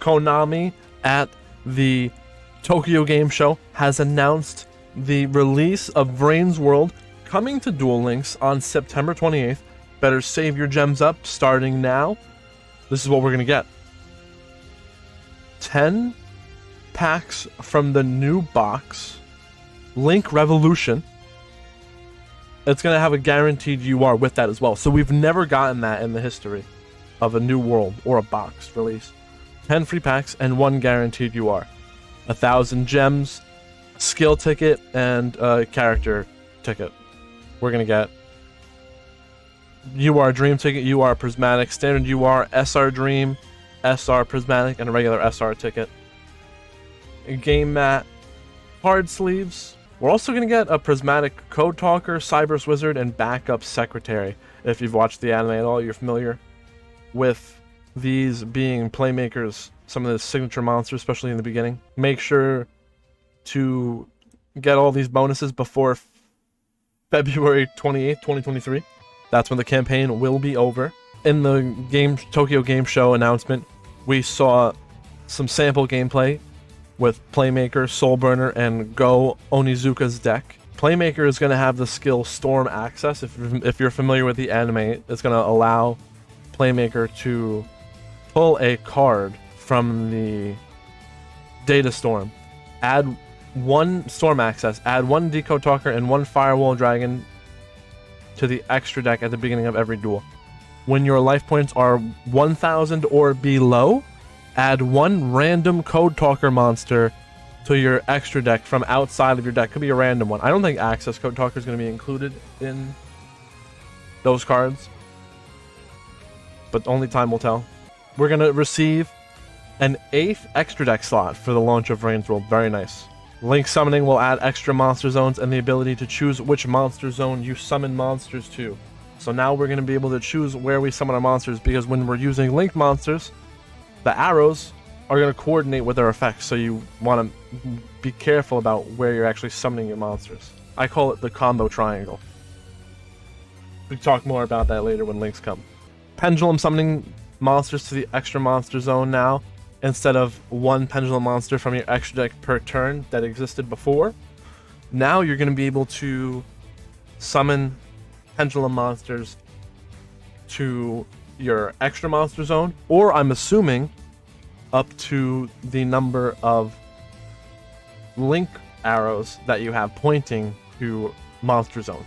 Konami at the Tokyo Game Show has announced the release of Vrains World coming to Duel Links on September 28th. Better save your gems up starting now. This is what we're going to get. 10 packs from the new box. Link Revolution. It's going to have a guaranteed UR with that as well. So we've never gotten that in the history of a new world or a box release. 10 free packs and 1 guaranteed UR. 1,000 gems, skill ticket, and character ticket. We're going to get UR Dream ticket, UR Prismatic, standard UR, SR Dream, SR Prismatic, and a regular SR ticket. A game mat, card sleeves. We're also going to get a Prismatic Code Talker, Cyber's Wizard, and Backup Secretary. If you've watched the anime at all, you're familiar with these being Playmaker's, some of the signature monsters, especially in the beginning. Make sure to get all these bonuses before February 28th, 2023. That's when the campaign will be over. In the Tokyo Game Show announcement, we saw some sample gameplay with Playmaker, Soulburner, and Go Onizuka's deck. Playmaker is going to have the skill Storm Access. If you're familiar with the anime, it's going to allow Playmaker to pull a card from the Data Storm. Add 1 Storm Access, add 1 Decode Talker, and 1 Firewall Dragon to the extra deck at the beginning of every duel. When your life points are 1,000 or below, add 1 random Code Talker monster to your extra deck from outside of your deck. Could be a random one. I don't think Access Code Talker is going to be included in those cards, but only time will tell. We're going to receive an 8th extra deck slot for the launch of Vrains World. Very nice. Link Summoning will add extra monster zones and the ability to choose which monster zone you summon monsters to. So now we're going to be able to choose where we summon our monsters, because when we're using linked monsters, the arrows are going to coordinate with their effects, so you want to be careful about where you're actually summoning your monsters. I call it the combo triangle. We talk more about that later when links come. Pendulum summoning monsters to the extra monster zone now, instead of 1 pendulum monster from your extra deck per turn that existed before. Now you're going to be able to summon pendulum monsters to your extra monster zone, or I'm assuming up to the number of link arrows that you have pointing to monster zones.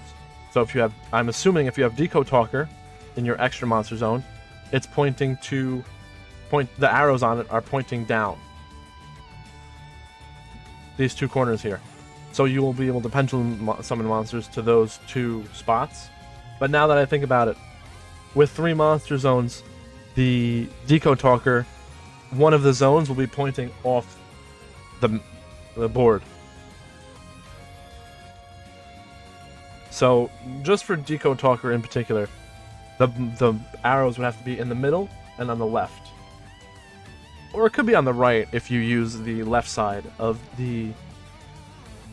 So if you have, I'm assuming if you have Decode Talker in your extra monster zone, it's pointing to the arrows on it are pointing down these 2 corners here. So you will be able to pendulum summon monsters to those 2 spots. But now that I think about it, with 3 monster zones, the Decode Talker, one of the zones will be pointing off the board. So just for Decode Talker in particular, the arrows would have to be in the middle and on the left. Or it could be on the right if you use the left side of the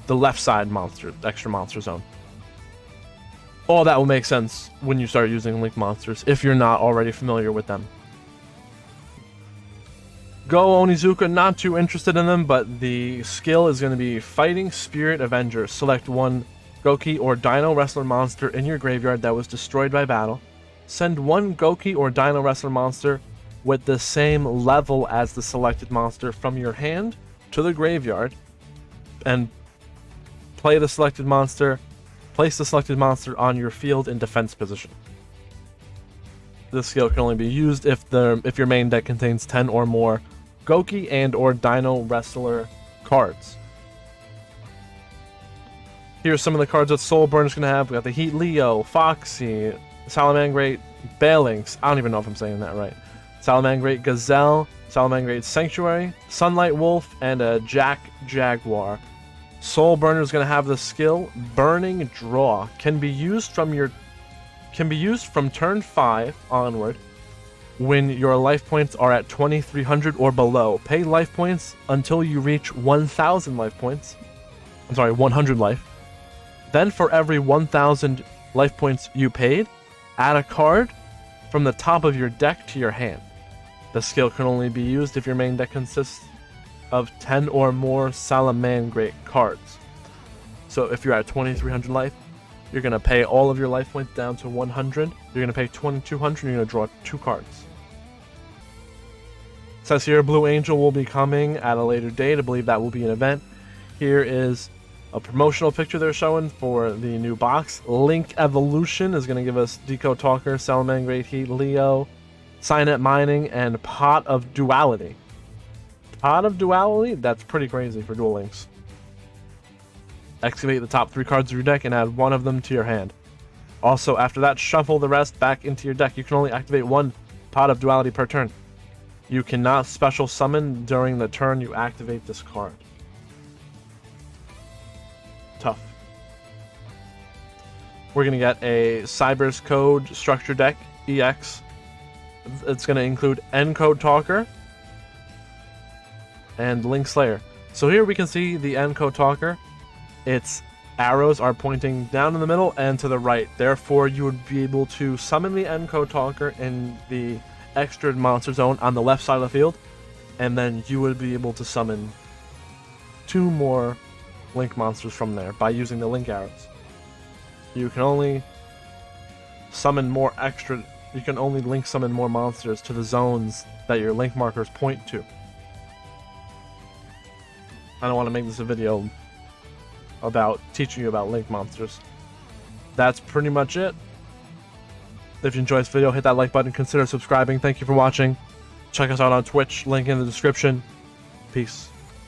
left side monster, extra monster zone. All that will make sense when you start using Link monsters, if you're not already familiar with them. Go Onizuka, not too interested in them, but the skill is going to be Fighting Spirit Avenger. Select 1 Goki or Dino Wrestler monster in your graveyard that was destroyed by battle. Send 1 Goki or Dino Wrestler monster with the same level as the selected monster from your hand to the graveyard, and place the selected monster on your field in defense position. This skill can only be used if your main deck contains 10 or more Goki and or Dino Wrestler cards. Here's some of the cards that Soulburner's going to have. We got the Heat Leo, Foxy, Salamangreat, Balinx, I don't even know if I'm saying that right, Salamangreat Gazelle, Salamangreat Sanctuary, Sunlight Wolf, and a Jack Jaguar. Soulburner is going to have the skill Burning Draw. Can be used from turn 5 onward when your life points are at 2,300 or below. Pay life points until you reach 1,000 life points. 100 life. Then for every 1,000 life points you paid, add a card from the top of your deck to your hand. The skill can only be used if your main deck consists of 10 or more Salamangreat cards. So if you're at 2300 life, you're going to pay all of your life points down to 100. You're going to pay 2200, you're going to draw 2 cards. It says here, Blue Angel will be coming at a later date. I believe that will be an event. Here is a promotional picture they're showing for the new box. Link Evolution is going to give us Deco Talker, Salamangreat Heat, Leo, Signet Mining, and Pot of Duality. Pot of Duality? That's pretty crazy for Duel Links. Activate the top 3 cards of your deck and add 1 of them to your hand. Also, after that, shuffle the rest back into your deck. You can only activate 1 Pot of Duality per turn. You cannot special summon during the turn you activate this card. Tough. We're going to get a Cyber's Code Structure Deck EX. It's going to include Encode Talker and Link Slayer. So here we can see the Encode Talker. Its arrows are pointing down in the middle and to the right. Therefore, you would be able to summon the Encode Talker in the extra monster zone on the left side of the field, and then you would be able to summon 2 more Link monsters from there by using the Link arrows. You can only summon more you can only Link summon more monsters to the zones that your Link markers point to. I don't want to make this a video about teaching you about Link monsters. That's pretty much it. If you enjoyed this video, hit that like button, consider subscribing. Thank you for watching. Check us out on Twitch, link in the description. Peace.